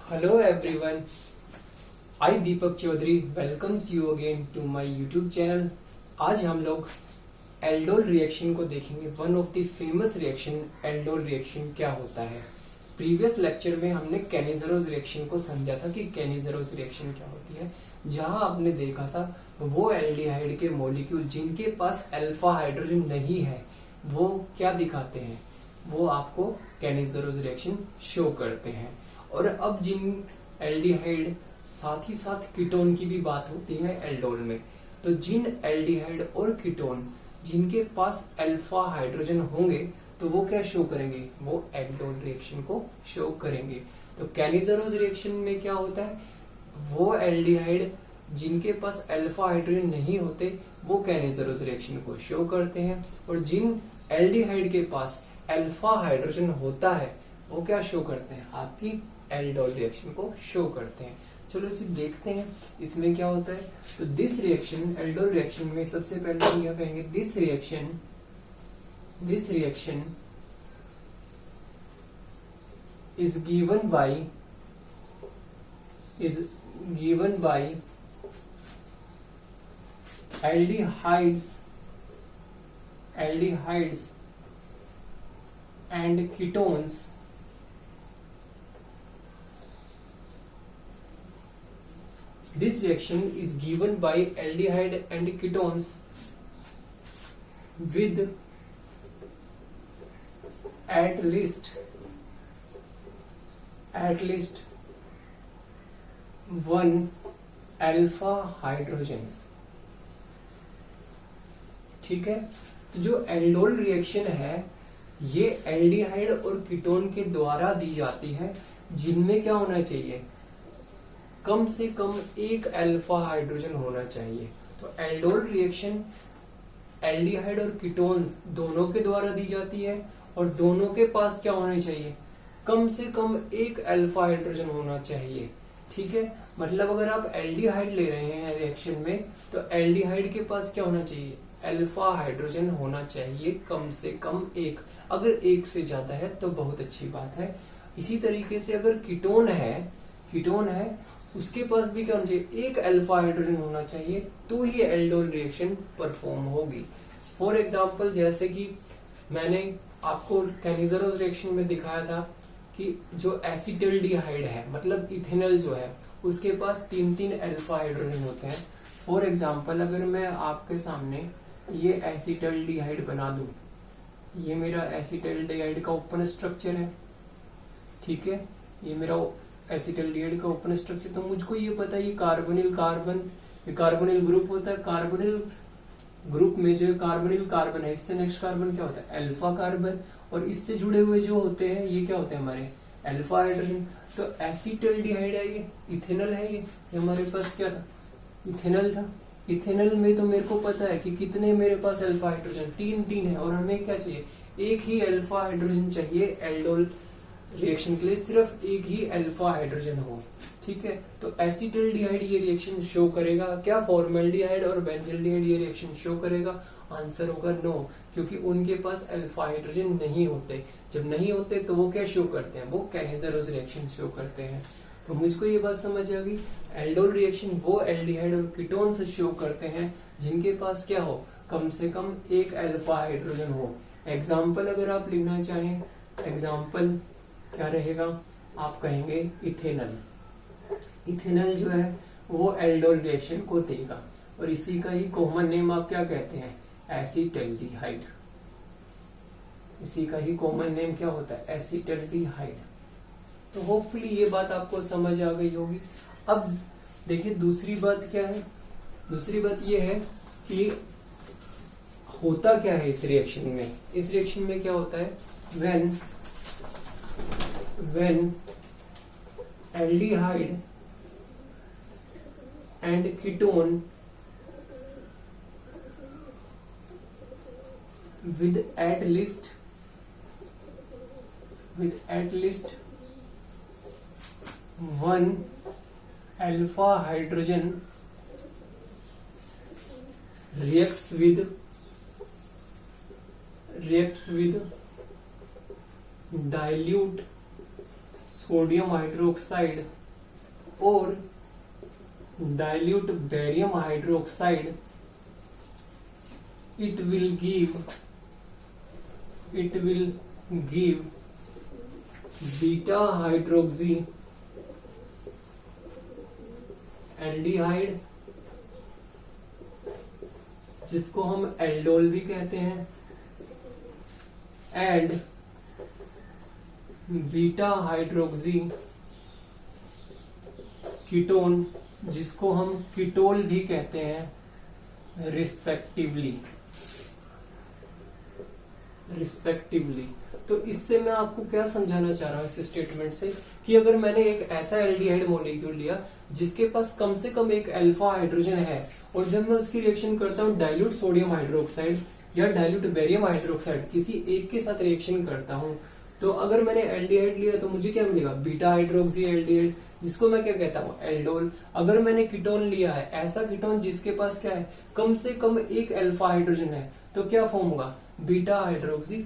Hello everyone, I Deepak Chaudhary welcomes you again to my YouTube channel. आज हम लोग aldol reaction को देखेंगे। One of the famous reaction aldol reaction क्या होता है। प्रीवियस लेक्चर में हमने कैनिजरोज रिएक्शन को समझा था कि कैनिजरोज रिएक्शन क्या होती है, जहां आपने देखा था वो एल्डिहाइड के मॉलिक्यूल जिनके पास अल्फा हाइड्रोजन नहीं है वो क्या दिखाते हैं, वो आपको कैनिजरोज रिएक्शन शो करते हैं। और अब जिन एल्डिहाइड साथ ही साथ कीटोन की भी बात होती है एल्डोल में, तो जिन एल्डिहाइड और कीटोन जिनके पास अल्फा हाइड्रोजन होंगे तो वो क्या शो करेंगे, वो एल्डोल रिएक्शन को शो करेंगे। तो कैनिजरोज रिएक्शन में क्या होता है, वो एल्डिहाइड जिनके पास अल्फा हाइड्रोजन नहीं होते वो कैनिजरोज रिएक्शन को शो करते हैं, और जिन एल्डिहाइड के पास अल्फा हाइड्रोजन होता है वो क्या शो करते हैं, आपकी एल्डोल रिएक्शन को शो करते हैं। चलो इसे देखते हैं इसमें क्या होता है। तो दिस रिएक्शन एल्डोल रिएक्शन में सबसे पहले हम क्या कहेंगे, this reaction is given by aldehydes and ketones This reaction is given by aldehyde and ketones with at least one alpha hydrogen. ठीक है, तो जो एल्डोल रिएक्शन है ये एल्डिहाइड और कीटोन के द्वारा दी जाती है, जिनमें क्या होना चाहिए, कम से कम एक अल्फा हाइड्रोजन होना चाहिए। तो एल्डोल रिएक्शन एल्डिहाइड और कीटोन दोनों के द्वारा दी जाती है, और दोनों के पास क्या होना चाहिए, कम से कम एक अल्फा हाइड्रोजन होना चाहिए। ठीक है, मतलब अगर आप एल्डिहाइड ले रहे हैं रिएक्शन में तो एल्डिहाइड के पास क्या होना चाहिए, अल्फा हाइड्रोजन होना चाहिए कम से कम एक। अगर एक से ज्यादा है तो बहुत अच्छी बात है। इसी तरीके से अगर कीटोन है उसके पास भी क्या होना चाहिए, एक अल्फा हाइड्रोजन होना चाहिए, तो ही एल्डोल रिएक्शन परफॉर्म होगी। फॉर एग्जांपल जैसे कि मैंने आपको कैनिजरोज रिएक्शन में दिखाया था कि जो एसिटल्डिहाइड है, मतलब इथेनॉल जो है, उसके पास 3 अल्फा हाइड्रोजन होते हैं। फॉर एग्जांपल अगर मैं आपके सामने ये एसिटल्डिहाइड बना दूं, ये मेरा एसिटल्डिहाइड का ओपन स्ट्रक्चर है। ठीक है, ये मेरा एसिटल्डिहाइड का ओपन स्ट्रक्चर। तो मुझको ये पता है ये कार्बोनिल ग्रुप होता है। कार्बोनिल ग्रुप में जो कार्बोनिल कार्बन है, इससे नेक्स्ट कार्बन क्या होता है, अल्फा कार्बन, और इससे जुड़े हुए जो होते हैं ये क्या होते हैं, हमारे अल्फा हाइड्रोजन। तो एसिटल्डिहाइड है, ये इथेनॉल है, ये हमारे पास क्या था, इथेनॉल था। इथेनॉल में तो मेरे को पता है कि कितने मेरे पास अल्फा हाइड्रोजन, 3 है, और हमें क्या चाहिए, एक ही अल्फा हाइड्रोजन चाहिए एल्डोल रिएक्शन के लिए, सिर्फ एक ही अल्फा हाइड्रोजन हो। ठीक है, तो एसिटल्डिहाइड ये रिएक्शन शो करेगा क्या, फॉर्मल्डिहाइड और बेंजल्डिहाइड ये रिएक्शन शो करेगा। आंसर होगा नो, क्योंकि उनके पास अल्फा हाइड्रोजन नहीं होते। जब नहीं होते तो वो क्या शो करते हैं, वो कैनिजरोज रिएक्शन शो करते हैं। तो मुझको ये बात समझ आ गई, एल्डोल रिएक्शन वो एल्डिहाइड और कीटोन से शो करते हैं जिनके पास क्या हो, कम से कम एक अल्फा हाइड्रोजन हो। एग्जाम्पल अगर आप लिखना चाहें, एग्जाम्पल क्या रहेगा, आप कहेंगे इथेनॉल। इथेनॉल जो है वो एल्डोल रिएक्शन को देगा, और इसी का ही कॉमन नेम आप क्या कहते हैं, एसिटल्डिहाइड। इसी का ही कॉमन नेम क्या होता है, एसिटल्डिहाइड। तो होपफुली ये बात आपको समझ आ गई होगी। अब देखिए दूसरी बात क्या है, दूसरी बात ये है कि होता क्या है इस रिएक्शन में। इस रिएक्शन में क्या होता है, when aldehyde and ketone with at least one alpha hydrogen reacts with dilute sodium hydroxide और dilute barium hydroxide, it will give beta hydroxy aldehyde, जिसको हम एल्डोल भी कहते हैं, एंड बीटा हाइड्रोक्सी कीटोन, जिसको हम कीटोल भी कहते हैं, रिस्पेक्टिवली। तो इससे मैं आपको क्या समझाना चाह रहा हूं इस स्टेटमेंट से, कि अगर मैंने एक ऐसा एल्डिहाइड मॉलिक्यूल लिया जिसके पास कम से कम एक अल्फा हाइड्रोजन है, और जब मैं उसकी रिएक्शन करता हूं डाइल्यूट सोडियम हाइड्रोक्साइड या डाइल्यूट बेरियम हाइड्रोक्साइड, किसी एक के साथ रिएक्शन करता हूं, तो अगर मैंने एल्डिहाइड लिया तो मुझे क्या मिलेगा, बीटा हाइड्रोक्सी एल्डिहाइड, जिसको मैं क्या कहता हूं, एल्डोल। अगर मैंने कीटोन लिया है, ऐसा कीटोन जिसके पास क्या है, कम से कम एक अल्फा हाइड्रोजन है, तो क्या फॉर्म होगा, बीटा हाइड्रोक्सी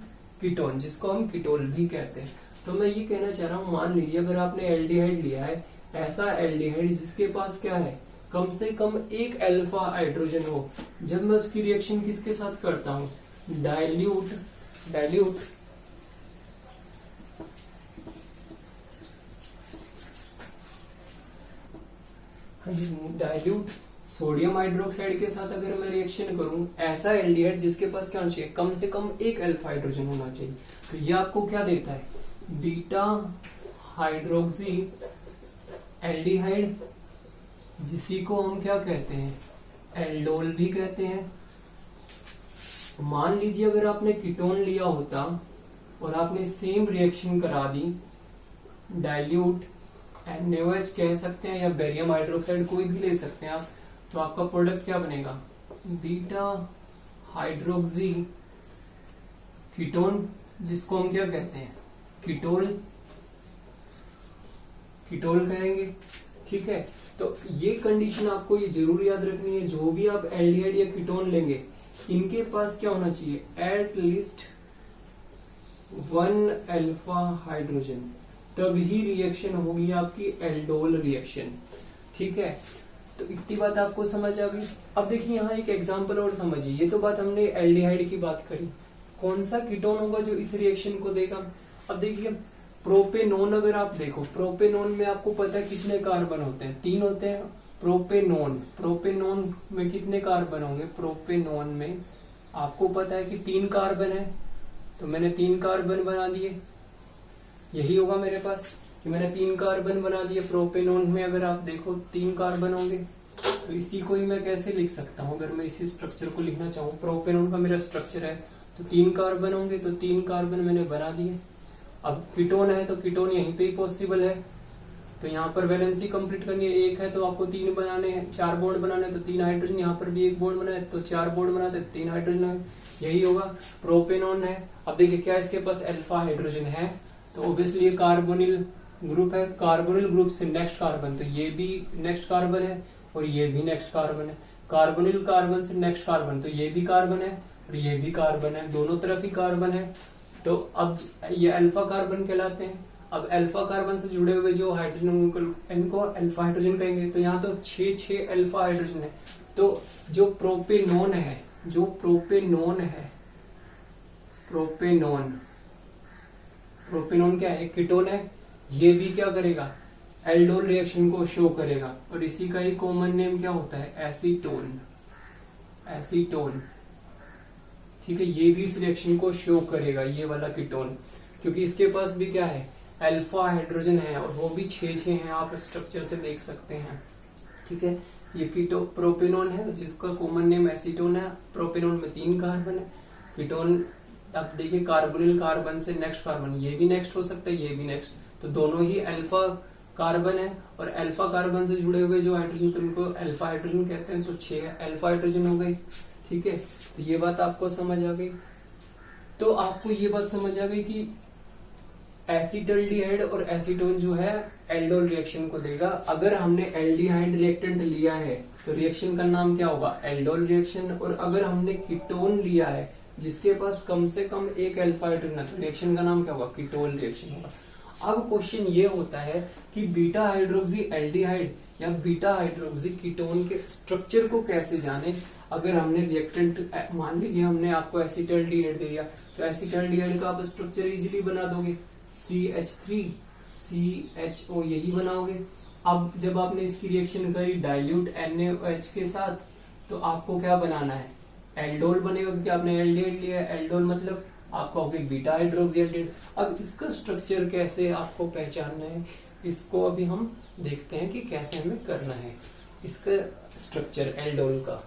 कीटोन, जिसको हम कीटोल भी कहते हैं। तो मैं ये कहना चाह रहा हूं, मान लीजिए अगर आपने एल्डिहाइड लिया है, ऐसा एल्डिहाइड जिसके पास क्या है, कम से कम एक अल्फा हाइड्रोजन हो, जब मैं उसकी रिएक्शन किसके साथ करता हूं, डाइल्यूट सोडियम हाइड्रोक्साइड के साथ अगर मैं रिएक्शन करूं, ऐसा एल्डिहाइड जिसके पास क्या होना चाहिए, कम से कम एक अल्फा हाइड्रोजन होना चाहिए, तो ये आपको क्या देता है, बीटा हाइड्रोक्सी एल्डिहाइड, जिसी को हम क्या कहते हैं, एल्डोल भी कहते हैं। मान लीजिए अगर आपने कीटोन लिया होता और आपने सेम रिएक्शन करा दी, डाइल्यूट NaOH कह सकते हैं या बेरियम हाइड्रोक्साइड, कोई भी ले सकते हैं आप, तो आपका प्रोडक्ट क्या बनेगा, बीटा हाइड्रोक्सी कीटोन, जिसको हम क्या कहते हैं, कीटोल कहेंगे। ठीक है, तो ये कंडीशन आपको ये जरूर याद रखनी है, जो भी आप एल्डिहाइड या कीटोन लेंगे, इनके पास क्या होना चाहिए, एट लीस्ट 1 अल्फा हाइड्रोजन, तभी रिएक्शन होगी आपकी एल्डोल रिएक्शन। ठीक है, तो इतनी बात आपको समझ आ गई। अब देखिए यहाँ एक एग्जांपल और समझिए, ये तो बात हमने एल्डिहाइड की बात करी, कौन सा कीटोन होगा जो इस रिएक्शन को देगा। अब देखिए प्रोपेनोन, अगर आप देखो प्रोपेनोन में आपको पता है कितने कार्बन होते हैं, 3 होते हैं। प्रोपेनोन में कितने कार्बन होंगे, प्रोपेनोन में आपको पता है कि 3 कार्बन है, तो मैंने 3 कार्बन बना दिए, यही होगा मेरे पास कि मैंने 3 कार्बन बना दिए। प्रोपेनोन में अगर आप देखो 3 कार्बन होंगे, तो इसी को ही मैं कैसे लिख सकता हूँ, अगर मैं इसी स्ट्रक्चर को लिखना चाहूँ, प्रोपेनोन का मेरा स्ट्रक्चर है, तो 3 कार्बन होंगे, तो 3 कार्बन मैंने बना दिए। अब कीटोन है तो कीटोन यहीं पे ही पॉसिबल है, तो यहाँ पर वैलेंसी कंप्लीट करनी है, 1 है तो आपको 3 बनाने हैं, 4 बॉन्ड बनाने, तो 3 हाइड्रोजन, यहाँ पर भी 1 बॉन्ड बनाए तो 4 बॉन्ड बनाते, 3 हाइड्रोजन, यही होगा प्रोपेनोन है। अब देखिए क्या इसके पास अल्फा हाइड्रोजन है, तो ऑब्वियसली ये कार्बोनिल ग्रुप है, कार्बोनिल ग्रुप से नेक्स्ट कार्बन, तो ये भी नेक्स्ट कार्बन है और ये भी नेक्स्ट कार्बन है, कार्बोनिल कार्बन से नेक्स्ट कार्बन, तो ये भी कार्बन है और ये भी कार्बन है, दोनों तरफ ही कार्बन है, तो अब ये अल्फा कार्बन कहलाते हैं। अब अल्फा कार्बन से जुड़े हुए जो हाइड्रोजन, इनको अल्फा हाइड्रोजन कहेंगे, तो यहाँ तो 6 अल्फा हाइड्रोजन है। तो जो प्रोपेनोन है, प्रोपेनोन क्या है, कीटोन है, ये भी क्या करेगा, एल्डोल रिएक्शन को शो करेगा, और इसी का ही कॉमन नेम क्या होता है, एसीटोन। ठीक है, ये भी इस रिएक्शन को शो करेगा, ये वाला कीटोन, क्योंकि इसके पास भी क्या है, अल्फा हाइड्रोजन है, और वो भी 6 हैं, आप स्ट्रक्चर से देख सकते हैं। ठीक है, ये कीटो प्रोपेनोन है, जिसका कॉमन नेम एसीटोन है। प्रोपेनोन में 3 कार्बन है, कीटोन अब देखिए कार्बोनिल कार्बन से नेक्स्ट कार्बन, ये भी नेक्स्ट हो सकता है, ये भी नेक्स्ट, तो दोनों ही अल्फा कार्बन है, और अल्फा कार्बन से जुड़े हुए जो हाइड्रोजन, तो उनको अल्फा हाइड्रोजन कहते हैं, तो 6 अल्फा हाइड्रोजन हो गई। ठीक है, तो ये बात आपको समझ आ गई। तो आपको ये बात समझ आ गई कि एसिटल्डिहाइड और एसीटोन जो है एल्डोल रिएक्शन को देगा। अगर हमने एल्डिहाइड रिएक्टेंट लिया है तो रिएक्शन का नाम क्या होगा, एल्डोल रिएक्शन, और अगर हमने कीटोन लिया है जिसके पास कम से कम एक अल्फा हाइड्रोजन है, तो रिएक्शन का नाम क्या होगा, कीटोल रिएक्शन होगा। अब क्वेश्चन ये होता है कि बीटा हाइड्रोक्सी एल्डिहाइड या बीटा हाइड्रोक्सी कीटोन के स्ट्रक्चर को कैसे जाने। अगर हमने रिएक्टेंट मान लीजिए हमने आपको एसिटाल्डिहाइड दे दिया, तो एसिटाल्डिहाइड का आप स्ट्रक्चर इजीली बना दोगे, CH3 CHO यही बनाओगे। अब जब आपने इसकी रिएक्शन करी डाइल्यूट NaOH के साथ, तो आपको क्या बनाना है, एल्डोल बनेगा, क्योंकि आपने एल्डिहाइड लिया है। एल्डोल मतलब आपका हो गया बीटा हाइड्रोक्सी एल्डिहाइड। अब इसका स्ट्रक्चर कैसे आपको पहचानना है, इसको अभी हम देखते हैं कि कैसे हमें करना है इसका स्ट्रक्चर एल्डोल का।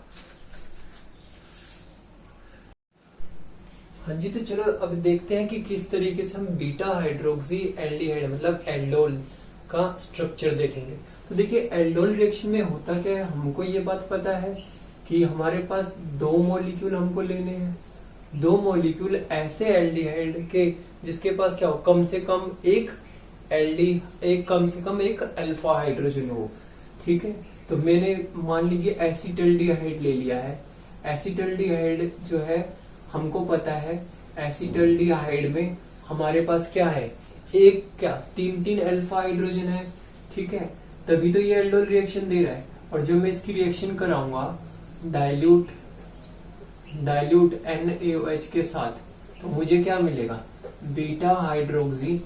हाँ जी, तो चलो अब देखते हैं कि किस तरीके से हम बीटा हाइड्रोक्सी एल्डिहाइड मतलब एल्डोल का स्ट्रक्चर देखेंगे। तो देखिए एल्डोल रिएक्शन में होता क्या है, हमको ये बात पता है कि हमारे पास दो मॉलिक्यूल हमको लेने हैं, दो मॉलिक्यूल ऐसे एल्डिहाइड के जिसके पास क्या हो, कम से कम एक अल्फा हाइड्रोजन हो। ठीक है, तो मैंने मान लीजिए एसिटाल्डिहाइड ले लिया है। एसिटाल्डिहाइड जो है हमको पता है एसिटाल्डिहाइड में हमारे पास क्या है, तीन अल्फा हाइड्रोजन है। ठीक है, तभी तो ये एल्डोल रिएक्शन दे रहा है। और जब मैं इसकी रिएक्शन कराऊंगा डाइल्यूट NaOH के साथ, तो मुझे क्या मिलेगा, बीटा हाइड्रोक्सी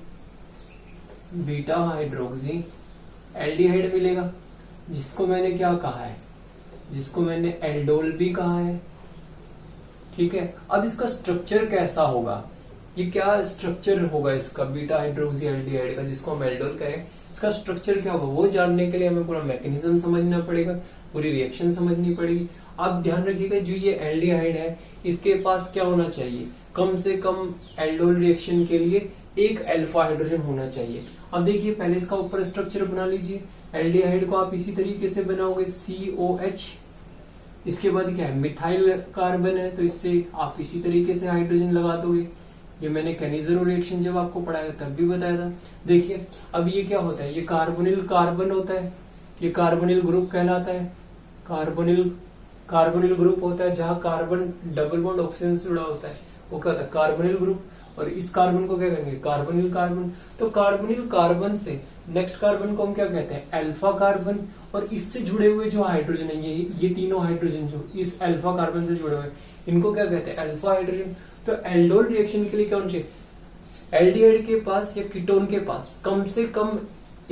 एल्डिहाइड मिलेगा, जिसको मैंने क्या कहा है, जिसको मैंने एल्डोल भी कहा है। ठीक है, अब इसका स्ट्रक्चर कैसा होगा, ये क्या स्ट्रक्चर होगा इसका बीटा हाइड्रोक्सी एल्डिहाइड का जिसको हम एल्डोल करें, इसका स्ट्रक्चर क्या होगा, वो जानने के लिए हमें पूरा मैकेनिज्म समझना पड़ेगा, पूरी रिएक्शन समझनी पड़ेगी। आप ध्यान रखिएगा जो ये एल्डिहाइड है इसके पास क्या होना चाहिए, कम से कम एल्डोल रिएक्शन के लिए एक अल्फा हाइड्रोजन होना चाहिए। अब देखिए पहले इसका ऊपर स्ट्रक्चर बना लीजिए। एल्डिहाइड को आप इसी तरीके से बनाओगे COH, इसके बाद क्या है मिथाइल कार्बन है, तो इससे आप इसी तरीके से हाइड्रोजन लगा दोगे। ये मैंने कैनिज़रो रिएक्शन जब आपको पढ़ाया तब भी बताया था। देखिए अब ये क्या होता है, ये कार्बोनिल कार्बन होता है, ये कार्बोनिल ग्रुप कहलाता है। कार्बोनिल ग्रुप होता है जहां कार्बन डबल बॉन्ड ऑक्सीजन से जुड़ा होता है, वो क्या होता है कार्बोनिल ग्रुप। और इस कार्बन को क्या कहेंगे, कार्बोनिल कार्बन। तो कार्बोनिल कार्बन से नेक्स्ट कार्बन को हम क्या कहते हैं, अल्फा कार्बन। और इससे जुड़े हुए जो हाइड्रोजन है, ये तीनों हाइड्रोजन जो इस अल्फा कार्बन से जुड़े हुए इनको क्या कहते हैं, अल्फा हाइड्रोजन। तो एल्डोल रिएक्शन के लिए क्या होना चाहिए, एल्डिहाइड के पास या कीटोन के पास कम से कम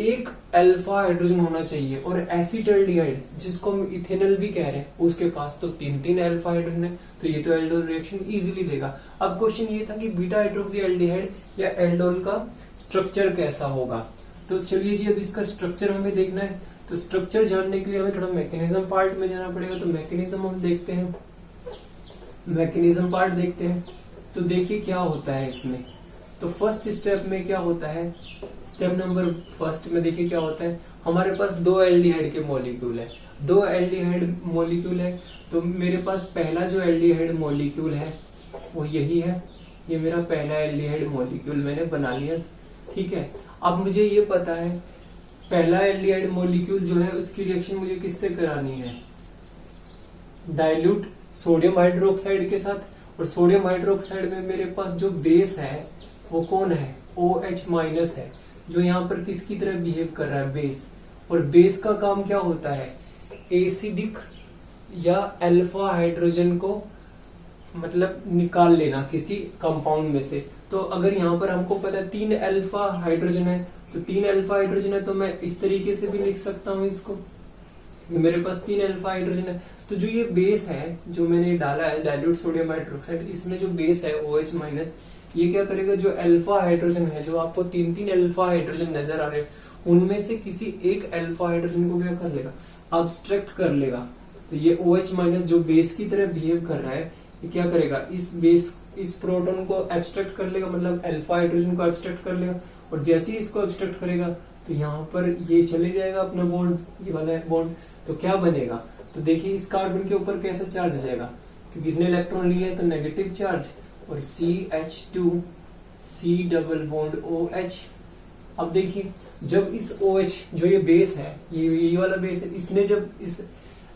एक अल्फा हाइड्रोजन होना चाहिए। और एसिटाल्डिहाइड जिसको हम इथेनॉल भी कह रहे हैं उसके पास तो तीन अल्फा हाइड्रोजन है, तो ये तो एल्डोल रिएक्शन इजीली देगा। अब क्वेश्चन ये था कि बीटा हाइड्रोक्सी एल्डिहाइड या एल्डोल का स्ट्रक्चर कैसा होगा। तो चलिए जी अब इसका स्ट्रक्चर हमें देखना है। तो स्ट्रक्चर जानने के लिए हमें थोड़ा मैकेनिज्म पार्ट में जाना पड़ेगा। तो मैकेनिज्म हम देखते हैं, मैकेनिज्म पार्ट देखते हैं। तो देखिए क्या होता है इसमें। तो फर्स्ट स्टेप में क्या होता है, स्टेप नंबर फर्स्ट में देखिए क्या होता है, हमारे पास दो एल्डिहाइड के मॉलिक्यूल है, दो एल्डिहाइड मॉलिक्यूल है। तो मेरे पास पहला जो एल्डिहाइड मॉलिक्यूल है वो यही है, ये मेरा पहला एल्डिहाइड मॉलिक्यूल मैंने बना लिया। ठीक है, अब मुझे ये पता है पहला एल्डिहाइड मॉलिक्यूल जो है उसकी रिएक्शन मुझे किससे करानी है, डाइल्यूट सोडियम हाइड्रोक्साइड के साथ। और सोडियम हाइड्रोक्साइड में मेरे पास जो बेस है वो कौन है, OH माइनस है, जो यहाँ पर किसकी तरह बिहेव कर रहा है, बेस। और बेस का काम क्या होता है, एसिडिक या अल्फा हाइड्रोजन को मतलब निकाल लेना किसी कंपाउंड में से। तो अगर यहाँ पर हमको पता है 3 अल्फा हाइड्रोजन है, तो 3 अल्फा हाइड्रोजन है तो मैं इस तरीके से भी लिख सकता हूँ इसको, मेरे पास 3 अल्फा हाइड्रोजन है। तो जो ये बेस है जो मैंने डाला है डाइल्यूट सोडियम हाइड्रोक्साइड, इसमें जो बेस है OH माइनस, ये क्या करेगा, जो अल्फा हाइड्रोजन है, जो आपको 3 अल्फा हाइड्रोजन नजर आ रहे हैं, उनमें से किसी एक अल्फा हाइड्रोजन को क्या कर लेगा, अब्स्ट्रैक्ट कर लेगा। तो ये OH माइनस जो बेस की तरह बिहेव कर रहा है, ये क्या करेगा, इस प्रोटॉन को एब्स्ट्रैक्ट कर लेगा, मतलब अल्फा हाइड्रोजन को एब्स्ट्रैक्ट कर लेगा। और जैसे ही इसको एब्स्ट्रैक्ट करेगा तो यहाँ पर ये चले जाएगा अपना बॉन्ड, ये वाला बॉन्ड। तो क्या बनेगा, तो देखिए इस कार्बन के ऊपर कैसा चार्ज आ जाएगा, क्योंकि इसने इलेक्ट्रॉन लिए है तो नेगेटिव चार्ज। और CH2 C double bond OH। अब देखिए जब इस OH जो ये बेस है, ये वाला बेस है, इसने जब इस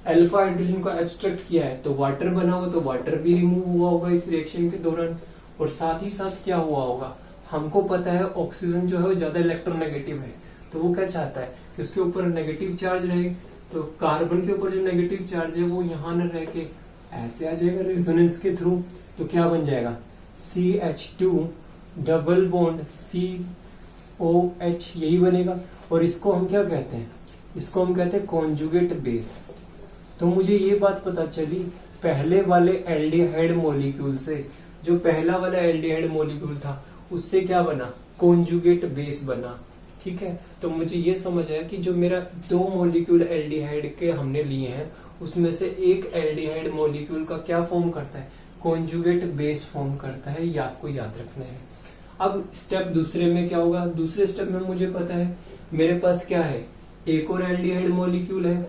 अल्फा हाइड्रोजन को एब्स्ट्रैक्ट किया है तो वाटर बना होगा, तो वाटर भी रिमूव हुआ होगा इस रिएक्शन के दौरान। और साथ ही साथ क्या हुआ होगा, हमको पता है ऑक्सीजन जो है वो ज्यादा इलेक्ट्रोनेगेटिव है, तो वो क्या चाहता है कि उसके ऊपर नेगेटिव चार्ज रहे, तो कार्बन के ऊपर जो नेगेटिव चार्ज है वो यहाँ न रह के ऐसे आ जाएगा रेजोनेंस के थ्रू, तो क्या बन जाएगा CH2 डबल बॉन्ड COH, यही बनेगा। और इसको हम क्या कहते हैं, इसको हम कहते हैं कॉन्जुगेट बेस। तो मुझे ये बात पता चली पहले वाले एल्डिहाइड मॉलिक्यूल से, जो पहला वाला एल्डिहाइड मॉलिक्यूल था उससे क्या बना, कॉन्जुगेट बेस बना। ठीक है, तो मुझे ये समझ आया कि जो मेरा 2 मॉलिक्यूल एल्डिहाइड के हमने लिए हैं उसमें से एक एल्डिहाइड मॉलिक्यूल का क्या फॉर्म करता है, कॉन्जुगेट बेस फॉर्म करता है, ये आपको याद रखना है। अब स्टेप दूसरे में क्या होगा, दूसरे स्टेप में मुझे पता है मेरे पास क्या है, एक और एल्डिहाइड मॉलिक्यूल है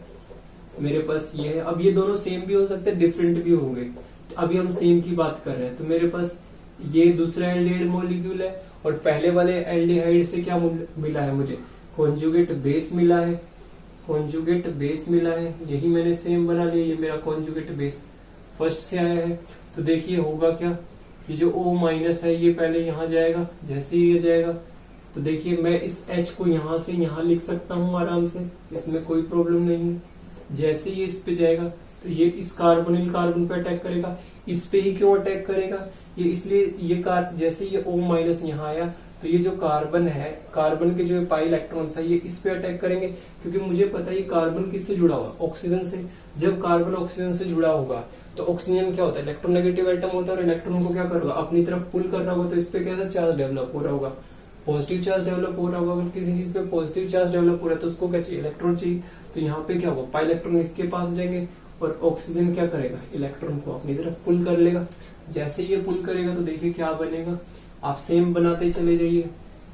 मेरे पास, ये है। अब ये दोनों सेम भी हो सकते हैं, डिफरेंट भी होंगे, तो अभी हम सेम की बात कर रहे हैं। तो मेरे पास ये दूसरा एल्डिहाइड मॉलिक्यूल है और पहले वाले एल्डिहाइड से क्या मिला है मुझे, कॉन्जुगेट बेस मिला है, कॉन्जुगेट बेस मिला है, यही मैंने सेम बना लिया, ये मेरा कॉन्जुगेट बेस फर्स्ट से आया है। तो देखिए होगा क्या, ये जो O माइनस है ये पहले यहाँ जाएगा, जैसे ही ये जाएगा तो देखिए मैं इस H को यहाँ से यहाँ लिख सकता हूँ आराम से, इसमें कोई प्रॉब्लम नहीं है। जैसे ही इस पे जाएगा तो ये इस कार्बोनिल कार्बन पे अटैक करेगा, इस पे ही क्यों अटैक करेगा, ये इसलिए ये जैसे ये O माइनस यहाँ आया तो ये जो कार्बन है, कार्बन के जो पाई इलेक्ट्रॉन्स है ये इस पे अटैक करेंगे, क्योंकि मुझे पता है ये कार्बन किससे जुड़ा हुआ, ऑक्सीजन से। जब कार्बन ऑक्सीजन से जुड़ा होगा तो ऑक्सीजन क्या होता है, इलेक्ट्रोनेगेटिव एटम होता है, और इलेक्ट्रॉन को क्या करेगा, अपनी तरफ पुल कर रहा होगा, तो इस पे कैसा चार्ज डेवलप हो रहा होगा, पॉजिटिव चार्ज डेवलप हो रहा होगा। अगर किसी चीज पे पॉजिटिव चार्ज डेवलप हो रहा है तो उसको क्या चाहिए, इलेक्ट्रॉन चाहिए। तो यहाँ पे क्या होगा, पाई इलेक्ट्रॉन इसके पास जाएंगे और ऑक्सीजन क्या करेगा, इलेक्ट्रॉन को अपनी तरफ पुल कर लेगा। जैसे ये पुल करेगा तो देखिए क्या बनेगा, आप सेम बनाते चले जाइए।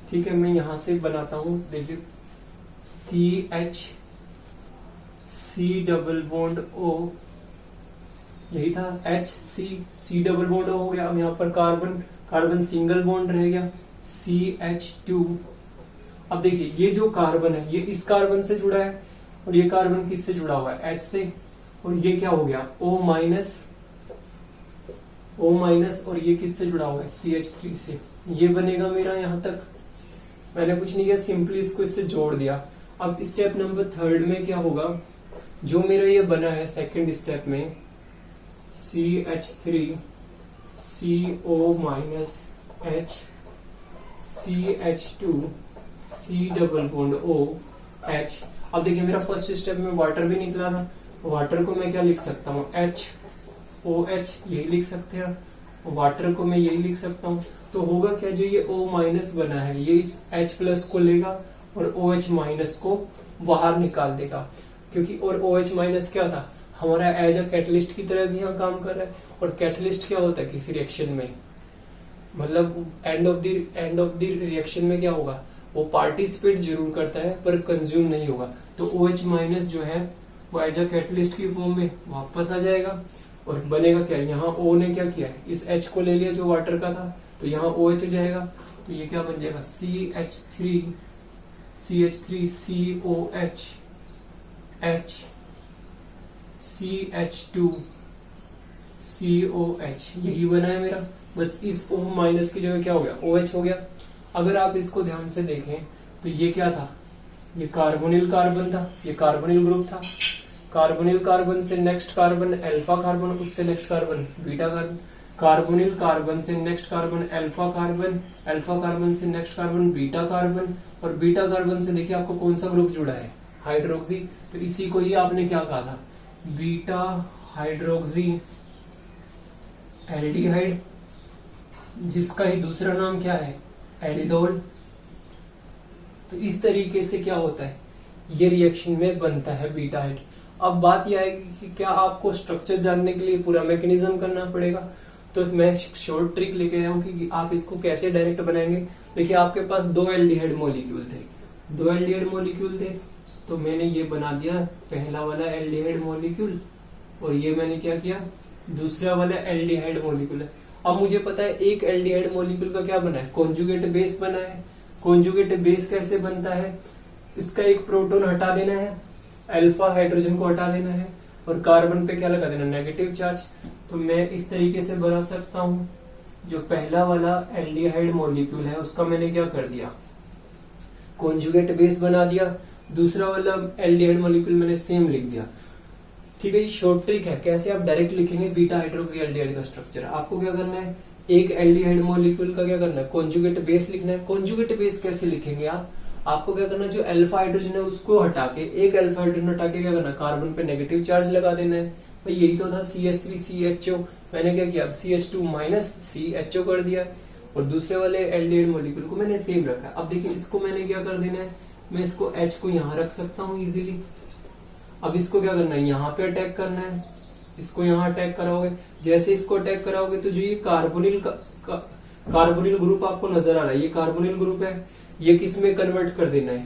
ठीक है, मैं यहां से बनाता हूं, देखिए CH C double bond O, यही था C डबल बॉन्ड O हो गया। अब यहाँ पर कार्बन सिंगल बॉन्ड रह गया CH2। अब देखिए ये जो कार्बन है ये इस कार्बन से जुड़ा है और ये कार्बन किससे जुड़ा हुआ है, H से, और ये क्या हो गया O माइनस, और ये किससे जुड़ा हुआ है, CH3 से। ये बनेगा मेरा, यहां तक मैंने कुछ नहीं किया, सिंपली इसको इससे जोड़ दिया। अब स्टेप नंबर 3 में क्या होगा, जो मेरा ये बना है सेकंड स्टेप में CH3 CO minus H CH2 C double bond O H। अब देखिए मेरा फर्स्ट स्टेप में वाटर भी निकला था, वाटर को मैं क्या लिख सकता हूँ, HOH, यही लिख सकते हैं, वाटर को मैं यही लिख सकता हूँ। तो होगा क्या, जो ये O माइनस बना है ये इस H प्लस को लेगा और OH माइनस को बाहर निकाल देगा, क्योंकि और OH माइनस क्या था, हमारा एज अ कैटलिस्ट की तरह भी यहाँ काम कर रहा है। और कैटलिस्ट क्या होता है किसी रिएक्शन में, मतलब एंड ऑफ द रिएक्शन में क्या होगा, वो पार्टिसिपेट जरूर करता है पर कंज्यूम नहीं होगा। तो OH माइनस जो है वो एज अ कैटलिस्ट की फॉर्म में वापस आ जाएगा और बनेगा क्या, यहाँ O ने क्या किया है, इस H को ले लिया जो वाटर का था, तो यहाँ OH जाएगा, तो ये क्या बन जाएगा CH3 COH H CH2 COH, यही बना है मेरा। बस इस O माइनस की जगह क्या हो गया, OH हो गया। अगर आप इसको ध्यान से देखें तो ये क्या था, ये कार्बोनिल कार्बन था, ये कार्बोनिल ग्रुप था। कार्बोनिल कार्बन से नेक्स्ट कार्बन अल्फा कार्बन, उससे next carbon beta carbon, carbonyl carbon से next carbon alpha carbon, alpha carbon से नेक्स्ट कार्बन बीटा कार्बन, और बीटा कार्बन से देखिए आपको कौन सा ग्रुप जुड़ा है, हाइड्रोक्सी। तो इसी को ही आपने क्या कहा था, बीटा हाइड्रोक्सी एल्डिहाइड, जिसका ही दूसरा नाम क्या है, एल्डोल। तो इस तरीके से क्या होता है, ये रिएक्शन में बनता है बीटा हाइड। अब बात यह आएगी कि क्या आपको स्ट्रक्चर जानने के लिए पूरा मैकेनिज्म करना पड़ेगा, तो मैं शॉर्ट ट्रिक लेके आया हूं कि आप इसको कैसे डायरेक्ट बनाएंगे। देखिए आपके पास 2 एल्डिहाइड मॉलिक्यूल थे, तो मैंने ये बना दिया पहला वाला एल्डिहाइड मॉलिक्यूल, और ये मैंने क्या किया, दूसरा वाला एल्डिहाइड मॉलिक्यूल है। अब मुझे पता है एक एल्डिहाइड मॉलिक्यूल का क्या बना है, कॉन्जुगेट बेस बना है। कॉन्जुगेट बेस कैसे बनता है, इसका एक प्रोटॉन हटा देना है, अल्फा हाइड्रोजन को हटा देना है, और कार्बन पे क्या लगा देना, नेगेटिव चार्ज। तो मैं इस तरीके से बना सकता हूं, जो पहला वाला एल्डिहाइड मॉलिक्यूल है उसका मैंने क्या कर दिया, कॉन्जुगेट बेस बना दिया, दूसरा वाला एल्डिहाइड मॉलिक्यूल मैंने सेम लिख दिया। ठीक है, ये शॉर्ट ट्रिक है, कैसे आप डायरेक्ट लिखेंगे बीटा हाइड्रोक्सी एल्डिहाइड का स्ट्रक्चर। आपको क्या करना है, एक एल्डिहाइड मॉलिक्यूल का क्या करना है, कॉन्जुगेट बेस लिखना है। कॉन्जुगेट बेस कैसे लिखेंगे आपको क्या करना है, जो अल्फा हाइड्रोजन है उसको हटा के, एक अल्फा हाइड्रोजन हटा के क्या करना है, कार्बन पे नेगेटिव चार्ज लगा देना है। भाई यही तो था CH3CHO, मैंने क्या किया, अब CH2 माइनस CHO कर दिया, और दूसरे वाले एल्डिहाइड मॉलिक्यूल को मैंने सेम रखा है। अब देखिए इसको मैंने क्या कर देना है, मैं इसको H को यहाँ रख सकता हूँ इजीली। अब इसको क्या करना है, यहाँ पे अटैक करना है, इसको यहाँ अटैक कराओगे। जैसे इसको अटैक कराओगे तो जो ये कार्बोनिल ग्रुप आपको नजर आ रहा है, ये कार्बोनिल ग्रुप है, ये किस में कन्वर्ट कर देना है,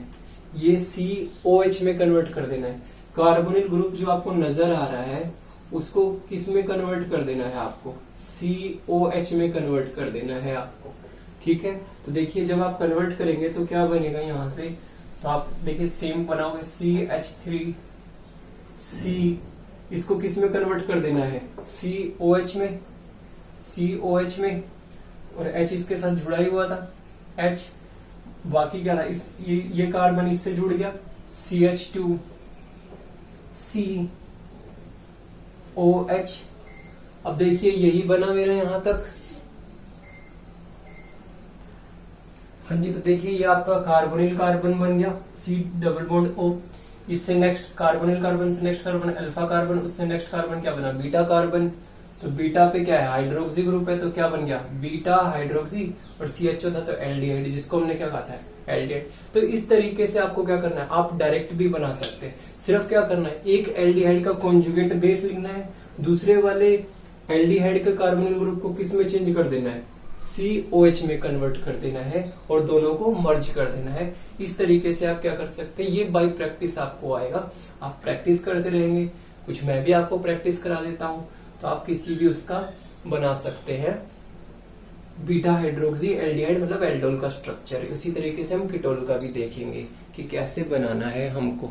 ये COH में कन्वर्ट कर देना है। कार्बोनिल ग्रुप जो आपको नजर आ रहा है उसको किस में कन्वर्ट कर देना है, आपको COH में कन्वर्ट कर देना है आपको। ठीक है, तो देखिए जब आप कन्वर्ट करेंगे तो क्या बनेगा यहाँ से, तो आप देखिए सेम बनाओगे CH3C, इसको किस में कन्वर्ट कर देना है, COH में, और H इसके साथ जुड़ा ही हुआ था H, बाकी क्या था, ये कार्बन इससे जुड़ गया CH2COH। अब देखिए यही बना मेरा यहां तक। हाँ जी, तो देखिए ये आपका कार्बोनिल कार्बन बन गया, C डबल बॉन्ड O, इससे नेक्स्ट कार्बोनिल कार्बन से नेक्स्ट कार्बन अल्फा कार्बन, उससे नेक्स्ट कार्बन क्या बना, बीटा कार्बन। तो बीटा पे क्या है, हाइड्रोक्सी ग्रुप है, तो क्या बन गया, बीटा हाइड्रोक्सी, और CHO था तो एल्डिहाइड, जिसको हमने क्या कहा था, एल्डिहाइड। तो इस तरीके से आपको क्या करना है, आप डायरेक्ट भी बना सकते हैं। सिर्फ क्या करना है, एक एल्डिहाइड का कॉन्जुगेट बेस लिखना है, दूसरे वाले एल्डिहाइड के कार्बोनिल ग्रुप को किस में चेंज कर देना है, COH में कन्वर्ट कर देना है, और दोनों को मर्ज कर देना है। इस तरीके से आप क्या कर सकते हैं, ये बाय प्रैक्टिस आपको आएगा, आप प्रैक्टिस करते रहेंगे, कुछ मैं भी आपको प्रैक्टिस करा देता हूं, तो आप किसी भी उसका बना सकते हैं बीटा हाइड्रोक्सी एल्डिहाइड, मतलब एल्डोल का स्ट्रक्चर। उसी तरीके से हम कीटोल का भी देखेंगे कि कैसे बनाना है हमको।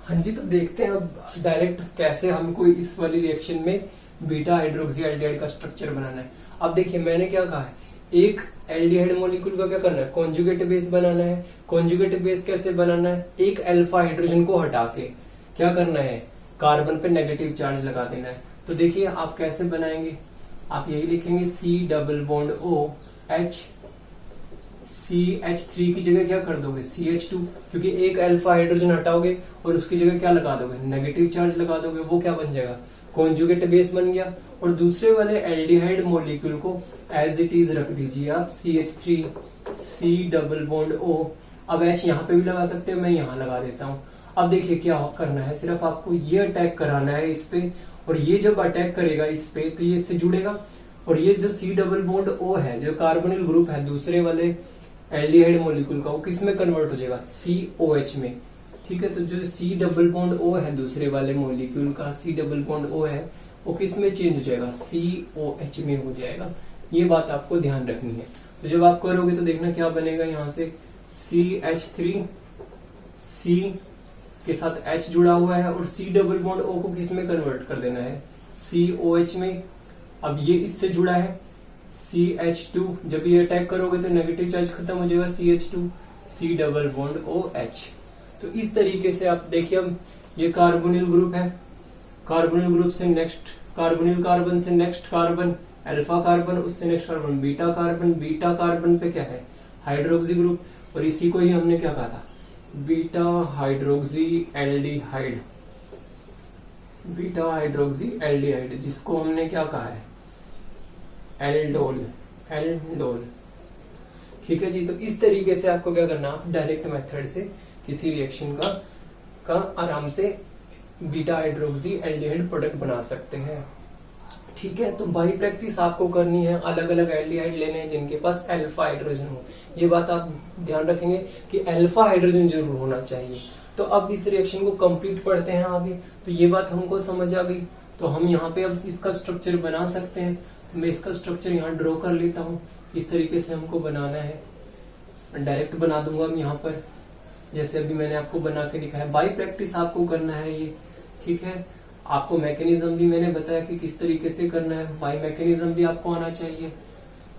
हाँ जी, तो देखते हैं अब डायरेक्ट कैसे हमको इस वाली रिएक्शन में बीटा हाइड्रोक्सी एल्डिहाइड का स्ट्रक्चर बनाना है। अब देखिए मैंने क्या कहा है, एक एल्डिहाइड मॉलिक्यूल का क्या करना है, कॉन्जुगेट बेस बनाना है। कॉन्जुगेट बेस कैसे बनाना है, एक अल्फा हाइड्रोजन को हटा के क्या करना है, कार्बन पे नेगेटिव चार्ज लगा देना है। तो देखिए आप कैसे बनाएंगे, आप यही लिखेंगे C double bond O H, CH3 की जगह क्या कर दोगे CH2, क्योंकि एक अल्फा हाइड्रोजन हटाओगे और उसकी जगह क्या लगा दोगे, नेगेटिव चार्ज लगा दोगे, वो क्या बन जाएगा, कॉन्जुगेट बेस बन गया। और दूसरे वाले एल्डिहाइड मॉलिक्यूल को एज इट इज रख दीजिए आप, CH3 C double bond O। अब H यहाँ पे भी लगा सकते हैं, मैं यहाँ लगा देता हूँ। अब देखिए क्या करना है, सिर्फ आपको ये अटैक कराना है इस पे, और ये जब अटैक करेगा इस पे तो ये इससे जुड़ेगा, और ये जो C डबल बॉन्ड O है, जो कार्बोनिल ग्रुप है दूसरे वाले एल्डिहाइड मॉलिक्यूल का, वो किस में कन्वर्ट हो जाएगा, COH में। ठीक है, तो जो C डबल बॉन्ड O है दूसरे वाले मॉलिक्यूल का, C डबल बॉन्ड O है, वो किस में चेंज हो जाएगा, COH में हो जाएगा। ये बात आपको ध्यान रखनी है। तो जब आप करोगे तो देखना क्या बनेगा, यहाँ से CH3 C के साथ H जुड़ा हुआ है, और C डबल बॉन्ड O को किस में कन्वर्ट कर देना है, COH में। अब ये इससे जुड़ा है CH2, जब ये अटैक करोगे तो नेगेटिव चार्ज खत्म हो जाएगा, CH2 C double bond OH। तो इस तरीके से आप देखिए, अब ये कार्बोनिल ग्रुप है, कार्बोनिल ग्रुप से नेक्स्ट कार्बोनिल कार्बन से नेक्स्ट कार्बन अल्फा कार्बन, उससे next carbon beta carbon, beta carbon पे क्या है, हाइड्रोक्सी ग्रुप, और इसी को ही हमने क्या कहा था, beta hydroxy aldehyde, beta hydroxy aldehyde, जिसको हमने क्या कहा है, एल्डोल, एल्डोल। ठीक है जी, तो इस तरीके से आपको क्या करना, आप डायरेक्ट मेथड से किसी रिएक्शन का आराम से बीटा हाइड्रोक्सी एल्डिहाइड प्रोडक्ट बना सकते हैं। ठीक है, तो बाई प्रैक्टिस आपको करनी है, अलग अलग एल्डिहाइड लेने हैं जिनके पास अल्फा हाइड्रोजन हो। ये बात आप ध्यान रखेंगे कि अल्फा हाइड्रोजन जरूर होना चाहिए। तो अब इस रिएक्शन को कंप्लीट पढ़ते हैं आगे। तो ये बात हमको समझ आ गई, तो हम यहाँ पे अब इसका स्ट्रक्चर बना सकते हैं। मैं इसका स्ट्रक्चर यहाँ ड्रॉ कर लेता हूँ, इस तरीके से हमको बनाना है। डायरेक्ट बना दूंगा हम यहाँ पर, जैसे अभी मैंने आपको बना के दिखाया। बाई प्रैक्टिस आपको करना है ये, ठीक है। आपको मैकेनिज्म भी मैंने बताया कि किस तरीके से करना है, वाई मैकेनिज्म भी आपको आना चाहिए,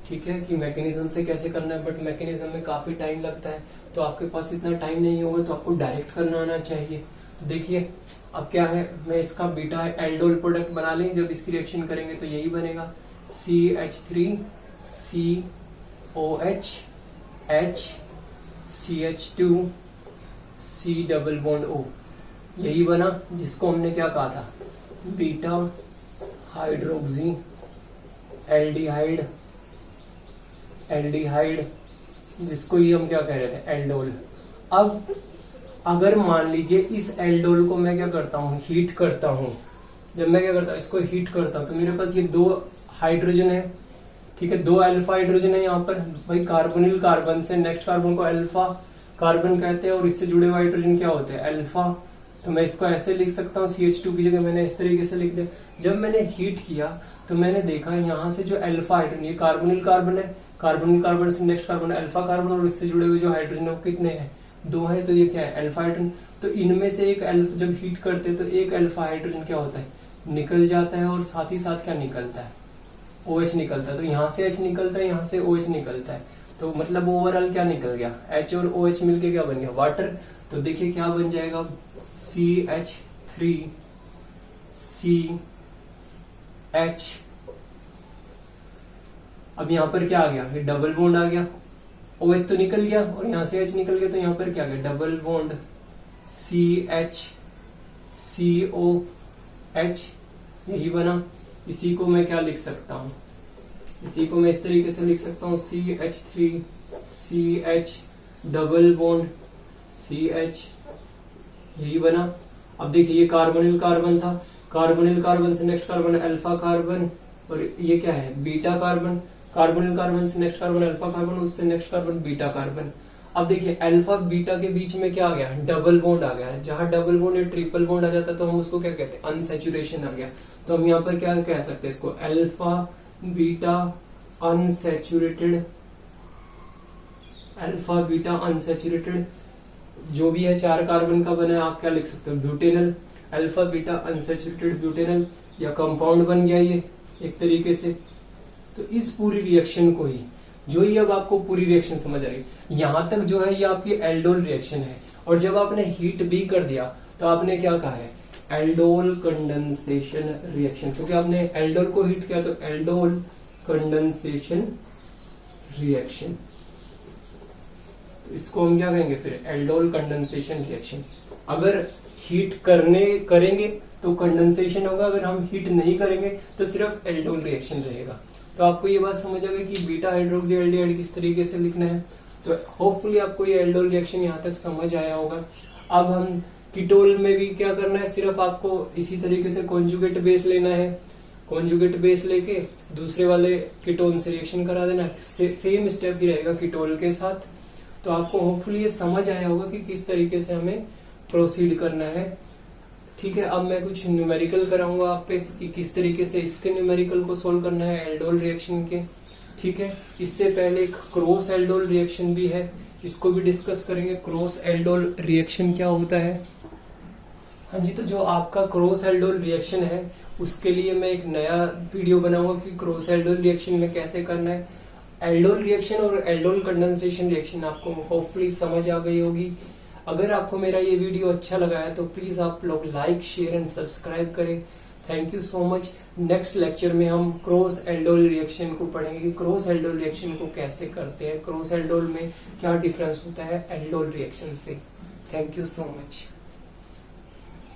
ठीक है, कि मैकेनिज्म से कैसे करना है, बट मैकेनिज्म में काफी टाइम लगता है, तो आपके पास इतना टाइम नहीं होगा, तो आपको डायरेक्ट करना आना चाहिए। तो देखिए अब क्या है, मैं इसका बीटा एल्डोल प्रोडक्ट बना लें, जब इसकी रिएक्शन करेंगे तो यही बनेगा, CH3 COH H CH2 C double bond O, यही बना, जिसको हमने क्या कहा था, बीटा हाइड्रोक्सी एल्डिहाइड, एल्डिहाइड, जिसको ही हम क्या कह रहे थे, एल्डोल। अब अगर मान लीजिए इस एल्डोल को मैं क्या करता हूँ, हीट करता हूँ, जब मैं क्या करता हूँ, इसको हीट करता हूँ, तो मेरे पास ये 2 हाइड्रोजन है, ठीक है, 2 अल्फा हाइड्रोजन है यहाँ पर, भाई कार्बोनिल कार्बन से नेक्स्ट कार्बन को अल्फा कार्बन कहते हैं, और इससे जुड़े हुए हाइड्रोजन क्या होते हैं, अल्फा। तो मैं इसको ऐसे लिख सकता हूँ, CH2 की जगह मैंने इस तरीके से लिख दिया। जब मैंने हीट किया तो मैंने देखा यहाँ से जो अल्फा हाइड्रोजन, ये कार्बोनिल कार्बन है, कार्बोनिल कार्बन से नेक्स्ट कार्बन अल्फा कार्बन, और इससे जुड़े हुए जो हाइड्रोजन है वो कितने हैं, 2 है, तो ये क्या है, अल्फा हाइड्रोजन। तो इनमें से एक जब हीट करते तो एक अल्फा हाइड्रोजन क्या होता है, निकल जाता है, और साथ ही साथ क्या निकलता है, OH निकलता है। तो यहाँ से H निकलता है, यहाँ से OH निकलता है, तो मतलब ओवरऑल क्या निकल गया, H और OH मिलके क्या बन गया, वाटर। तो देखिए क्या बन जाएगा, CH3 CH, अब यहाँ पर क्या आ गया, ये डबल बॉन्ड आ गया, OH तो निकल गया और यहाँ से H निकल गया, तो यहाँ पर क्या आ गया, डबल बॉन्ड CH COH, यही बना। इसी को मैं क्या लिख सकता हूँ, इसी को मैं इस तरीके से लिख सकता हूँ, CH3 CH double bond CH, यही बना। अब देखिए ये कार्बोनिल कार्बन था, कार्बोनिल कार्बन से नेक्स्ट कार्बन अल्फा कार्बन, और ये क्या है, बीटा कार्बन, कार्बोनिल कार्बन से नेक्स्ट कार्बन अल्फा कार्बन, उससे नेक्स्ट कार्बन बीटा कार्बन। अब देखिए अल्फा बीटा के बीच में क्या आ गया, डबल बॉन्ड आ गया। जहां डबल बॉन्ड या ट्रिपल बॉन्ड आ जाता तो हम उसको क्या कहते हैं, अनसैचुरेशन आ गया। तो हम यहाँ पर क्या कह सकते हैं इसको, alpha beta unsaturated, alpha beta unsaturated, जो भी है 4 कार्बन का बना है, आप क्या लिख सकते हो, butanal, alpha beta unsaturated butanal, या कंपाउंड बन गया ये एक तरीके से। तो इस पूरी रिएक्शन को ही, जो ही अब आपको पूरी रिएक्शन समझ आ रही है, यहां तक जो है ये आपकी एल्डोल रिएक्शन है। और जब आपने हीट भी कर दिया तो आपने क्या कहा है, एल्डोल कंडेंसेशन रिएक्शन, क्योंकि आपने एल्डोल को हीट किया तो एल्डोल कंडेंसेशन रिएक्शन। तो इसको हम क्या कहेंगे फिर, एल्डोल कंडेंसेशन रिएक्शन। अगर हीट करेंगे तो कंडेंसेशन होगा, अगर हम हीट नहीं करेंगे तो सिर्फ एल्डोल रिएक्शन रहेगा। तो आपको ये बात समझ आ गई कि बीटा हाइड्रोक्सी एल्डिहाइड किस तरीके से लिखना है। तो होपफुली आपको ये एल्डोल रिएक्शन यहाँ तक समझ आया होगा। अब हम कीटोन में भी क्या करना है, सिर्फ आपको इसी तरीके से कॉन्जुगेट बेस लेना है, कॉन्जुगेट बेस लेके दूसरे वाले कीटोन से रिएक्शन करा देना, सेम स्टेप ही रहेगा कीटोन के साथ। तो आपको होपफुली ये समझ आया होगा कि किस तरीके से हमें प्रोसीड करना है। ठीक है, अब मैं कुछ न्यूमेरिकल कराऊंगा आप पे कि किस तरीके से इसके न्यूमेरिकल को सोल्व करना है एल्डोल रिएक्शन के। ठीक है, इससे पहले एक क्रॉस एल्डोल रिएक्शन भी है, इसको भी डिस्कस करेंगे। क्रॉस एल्डोल रिएक्शन क्या होता है? हाँ जी, तो जो आपका क्रॉस एल्डोल रिएक्शन है उसके लिए मैं एक नया वीडियो बनाऊंगा कि क्रॉस एल्डोल रिएक्शन में कैसे करना है। एल्डोल रिएक्शन और एल्डोल कंडेंसेशन रिएक्शन आपको होपफुली समझ आ गई होगी। अगर आपको मेरा ये वीडियो अच्छा लगा है तो प्लीज आप लोग लाइक, शेयर एंड सब्सक्राइब करें। Thank you so much. Next lecture में हम क्रॉस एल्डोल रिएक्शन को पढ़ेंगे कि क्रॉस एल्डोल रिएक्शन को कैसे करते हैं, क्रॉस एल्डोल में क्या डिफरेंस होता है एल्डोल रिएक्शन से। Thank you so much.